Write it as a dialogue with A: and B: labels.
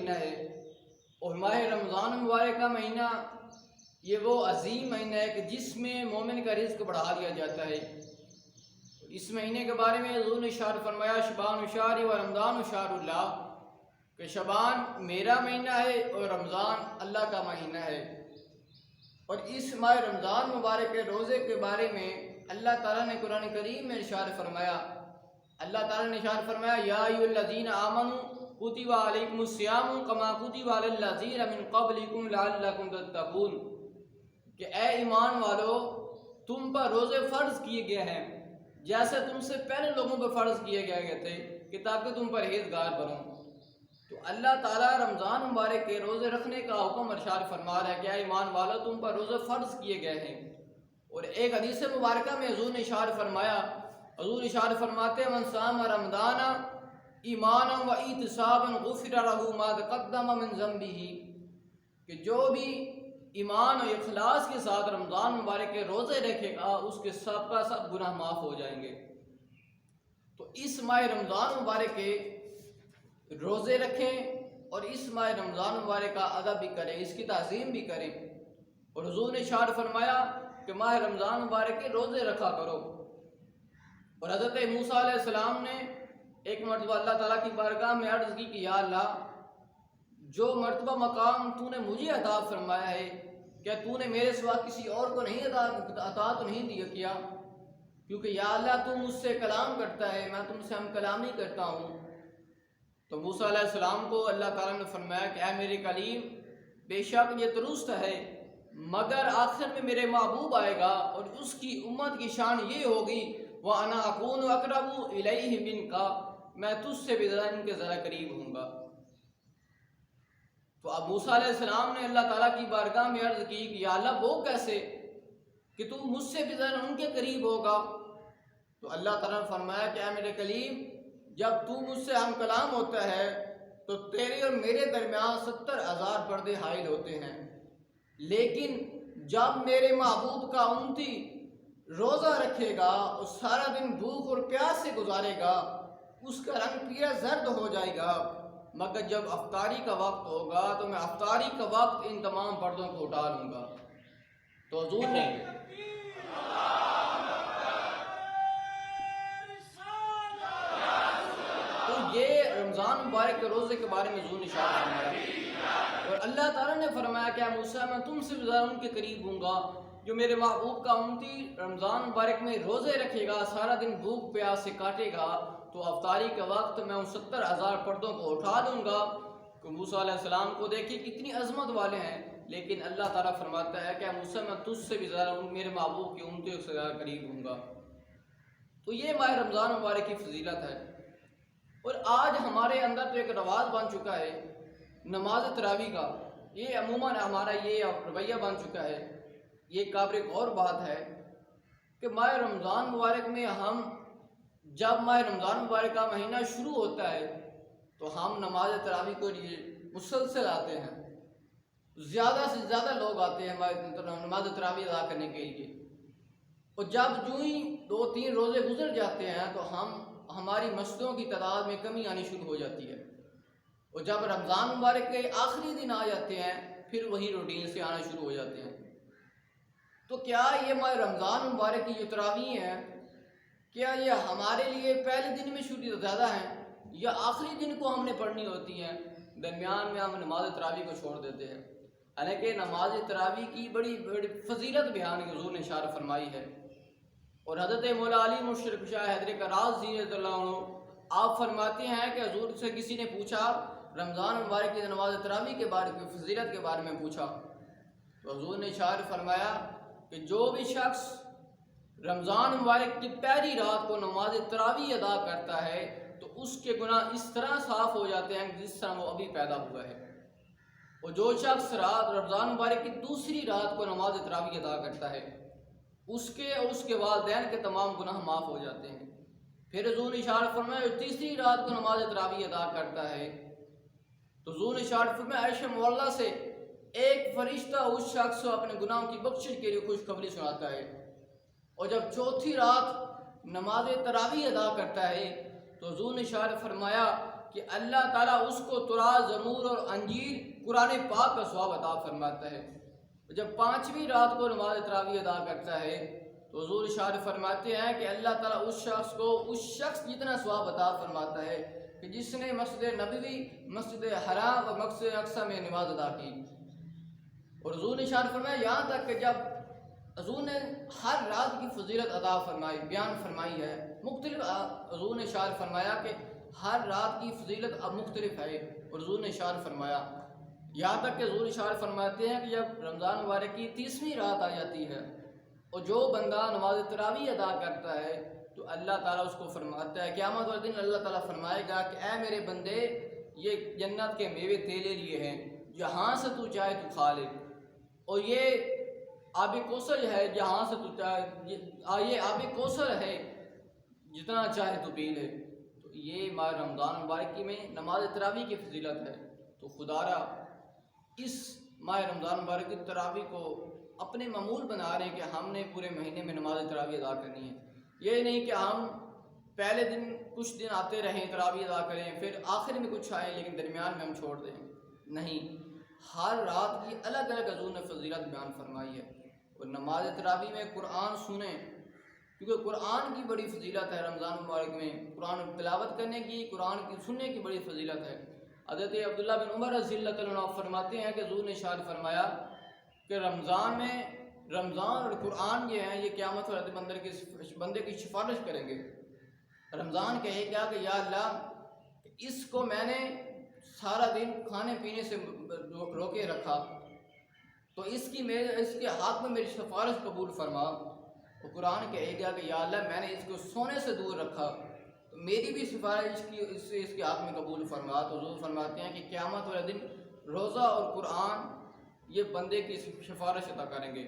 A: مہینہ ہے، اور ماہ رمضان مبارک کا مہینہ یہ وہ عظیم مہینہ ہے کہ جس میں مومن کا رزق بڑھا دیا جاتا ہے۔ اس مہینے کے بارے میں حضور نے ارشاد فرمایا شبان شہری و رمضان شہر اللہ، کہ شبان میرا مہینہ ہے اور رمضان اللہ کا مہینہ ہے۔ اور اس ماہ رمضان مبارک کے روزے کے بارے میں اللہ تعالیٰ نے قرآن کریم میں ارشاد فرمایا، اللہ تعالیٰ نے ارشاد فرمایا یا ایھا الذین آمنوا کتب علیکم الصیام کما کتب علی الذین من قبلکم لعلکم تتقون، کہ اے ایمان والو تم پر روزے فرض کیے گئے ہیں جیسے تم سے پہلے لوگوں پر فرض کیے گئے تھے کہ تاکہ تم پرہیزگار بنو۔ تو اللہ تعالیٰ رمضان مبارک کے روزے رکھنے کا حکم ارشاد فرما رہا ہے کہ اے ایمان والو تم پر روزے فرض کیے گئے ہیں۔ اور ایک حدیث مبارکہ میں حضور نے ارشاد فرمایا، حضور ارشاد فرماتے ہیں من صام رمضان ایمانا و احتسابا غفر له ما تقدم من ذنبہ، کہ جو بھی ایمان و اخلاص کے ساتھ رمضان مبارک کے روزے رکھے گا اس کے سب کا سب گناہ معاف ہو جائیں گے۔ تو اس ماہ رمضان مبارک کے روزے رکھیں اور اس ماہ رمضان مبارک کا ادب بھی کریں، اس کی تعظیم بھی کریں۔ اور حضور نے ارشاد فرمایا کہ ماہ رمضان مبارک کے روزے رکھا کرو۔ اور حضرت موسیٰ علیہ السلام نے ایک مرتبہ اللہ تعالیٰ کی بارگاہ میں عرض کی کہ یا اللہ جو مرتبہ مقام تو نے مجھے عطا فرمایا ہے کیا تو نے میرے سوا کسی اور کو نہیں عطا تو نہیں کیا، کیونکہ یا اللہ تو مجھ سے کلام کرتا ہے، میں تم سے ہم کلامی کرتا ہوں۔ تو موسیٰ علیہ السلام کو اللہ تعالیٰ نے فرمایا کہ اے میرے کلیم بے شک یہ درست ہے، مگر آخر میں میرے محبوب آئے گا اور اس کی امت کی شان یہ ہوگی وَأَنَا أَكُونُ أَقْرَبُ إِلَيْهِ مِنْكَ، میں تجھ سے بھی ان کے ذرا قریب ہوں گا۔ تو اب موسیٰ علیہ السلام نے اللہ تعالیٰ کی بارگاہ میں عرض کی کہ یا اللہ وہ کیسے کہ تو مجھ سے بھی ذرا ان کے قریب ہوگا۔ تو اللہ تعالیٰ نے فرمایا کہ اے میرے کلیم جب تو مجھ سے ہم کلام ہوتا ہے تو تیرے اور میرے درمیان 70,000 پردے حائل ہوتے ہیں، لیکن جب میرے محبوب کا امتی روزہ رکھے گا اور سارا دن بھوک اور پیاس سے گزارے گا اس کا رنگ پیلا زرد ہو جائے گا، مگر جب افطاری کا وقت ہوگا تو میں افطاری کا وقت ان تمام پردوں کو اٹھا لوں گا۔ تو حضور نے یہ رمضان مبارک کے روزے کے بارے میں حضور نے ارشاد فرمایا، اور اللہ تعالیٰ نے فرمایا کہ اے موسیٰ میں تم سے بھی زیادہ ان کے قریب ہوں گا، جو میرے محبوب کا امتی رمضان مبارک میں روزے رکھے گا سارا دن بھوک پیاس سے کاٹے گا تو افطاری کے وقت میں ان 70,000 پردوں کو اٹھا دوں گا۔ کہ موسیٰ علیہ السلام کو دیکھیں کتنی عظمت والے ہیں، لیکن اللہ تعالیٰ فرماتا ہے کہ اے موسیٰ میں تجھ سے بھی زیادہ میرے محبوب کی امتیوں سے زیادہ قریب ہوں گا۔ تو یہ ماہ رمضان مبارک کی فضیلت ہے۔ اور آج ہمارے اندر تو ایک رواج بن چکا ہے نماز تراویح کا، یہ عموماً ہمارا یہ رویہ بن چکا ہے۔ یہ قابل غور بات ہے کہ ماہ رمضان مبارک میں ہم جب ماہ رمضان مبارک کا مہینہ شروع ہوتا ہے تو ہم نماز تراویح کو لیے مسلسل آتے ہیں، زیادہ سے زیادہ لوگ آتے ہیں نماز تراویح ادا کرنے کے لیے، اور جب جو ہی 2-3 روزے گزر جاتے ہیں تو ہماری مسجدوں کی تعداد میں کمی آنی شروع ہو جاتی ہے، اور جب رمضان مبارک کے آخری دن آ جاتے ہیں پھر وہی روٹین سے آنا شروع ہو جاتے ہیں۔ تو کیا یہ ماہ رمضان مبارک کی جو تراویح ہیں کیا یہ ہمارے لیے پہلے دن میں شروع زیادہ ہیں یا آخری دن کو ہم نے پڑھنی ہوتی ہیں، درمیان میں ہم نماز تراویح کو چھوڑ دیتے ہیں؟ حالانکہ نماز تراویح کی بڑی فضیلت بیان حضور نے اشارہ فرمائی ہے۔ اور حضرت مولا علی مشرق شاہ حیدر کراز رضی اللہ عنہ آپ فرماتے ہیں کہ حضور سے کسی نے پوچھا رمضان مبارک کی نماز تراویح کے بارے میں فضیلت کے بارے میں پوچھا تو حضور نے اشارہ فرمایا کہ جو بھی شخص رمضان مبارک کی پہلی رات کو نماز تراویح ادا کرتا ہے تو اس کے گناہ اس طرح صاف ہو جاتے ہیں جس طرح وہ ابھی پیدا ہوا ہے، اور جو شخص رمضان مبارک کی دوسری رات کو نماز تراویح ادا کرتا ہے اس کے اور اس کے والدین کے تمام گناہ معاف ہو جاتے ہیں۔ پھر حضور نے اشارہ فرمایا جو تیسری رات کو نماز تراویح ادا کرتا ہے تو حضور نے اشارہ فرمایا عائشہ معلّہ سے ایک فرشتہ اس شخص کو اپنے گناہوں کی بخشش کے لیے خوشخبری سناتا ہے، اور جب چوتھی رات نماز تراویح ادا کرتا ہے تو حضور نے اشارہ فرمایا کہ کہ اللہ تعالیٰ اس کو تورات، زبور اور انجیل قرآن پاک کا ثواب عطا فرماتا ہے۔ جب 5ویں رات کو نماز تراویح ادا کرتا ہے تو حضور ارشاد فرماتے ہیں کہ اللہ تعالیٰ اس شخص کو اس شخص جتنا ثواب عطا فرماتا ہے کہ جس نے مسجد نبوی، مسجد حرام اور مسجد اقصی میں نماز ادا کی۔ اور حضور نے ارشاد فرمایا یہاں تک کہ جب حضور نے ہر رات کی فضیلت عطا فرمائی، بیان فرمائی ہے، مختلف حضور نے ارشاد فرمایا کہ ہر رات کی فضیلت اب مختلف ہے، اور حضور نے ارشاد فرمایا یہاں تک کہ حضور ارشاد فرماتے ہیں کہ جب رمضان مبارک کی 30ویں رات آ جاتی ہے اور جو بندہ نماز تراویح ادا کرتا ہے تو اللہ تعالیٰ اس کو فرماتا ہے، قیامت والے دن اللہ تعالیٰ فرمائے گا کہ اے میرے بندے، یہ جنت کے میوے تیرے لیے ہیں، جہاں سے تو چاہے تو کھا لے، اور یہ آب کوثر ہے، جہاں سے تو چاہے یہ آب کوثر ہے، جتنا چاہے تو پی لے۔ تو یہ ماہ رمضان مبارک میں نماز تراویح کی فضیلت ہے۔ تو خدا را اس ماہ رمضان مبارک کی تراویح کو اپنے معمول بنا رہے ہیں کہ ہم نے پورے مہینے میں نماز تراویح ادا کرنی ہے۔ یہ نہیں کہ ہم پہلے دن کچھ دن آتے رہیں تراویح ادا کریں، پھر آخر میں کچھ آئیں لیکن درمیان میں ہم چھوڑ دیں، نہیں، ہر رات کی الگ الگ حضور نے فضیلت بیان فرمائی ہے۔ اور نماز تراویح میں قرآن سنیں، کیونکہ قرآن کی بڑی فضیلت ہے۔ رمضان مبارک میں قرآن تلاوت کرنے کی، قرآن کی سننے کی بڑی فضیلت ہے۔ حضرت عبداللہ بن عمر رضی اللہ عنہ فرماتے ہیں کہ حضور نے ارشاد فرمایا کہ رمضان اور قرآن یہ ہیں، یہ قیامت والے بندے کی سفارش کریں گے۔ رمضان کہے گا کہ یا اللہ، اس کو میں نے سارا دن کھانے پینے سے روکے رکھا، تو اس کے حق میں میری سفارش قبول فرما۔ تو قرآن کہے گا کہ یا اللہ، میں نے اس کو سونے سے دور رکھا، تو میری بھی سفارش اس کے حق میں قبول فرما۔ تو حضور فرماتے ہیں کہ قیامت والے دن روزہ اور قرآن یہ بندے کی سفارش عطا کریں گے۔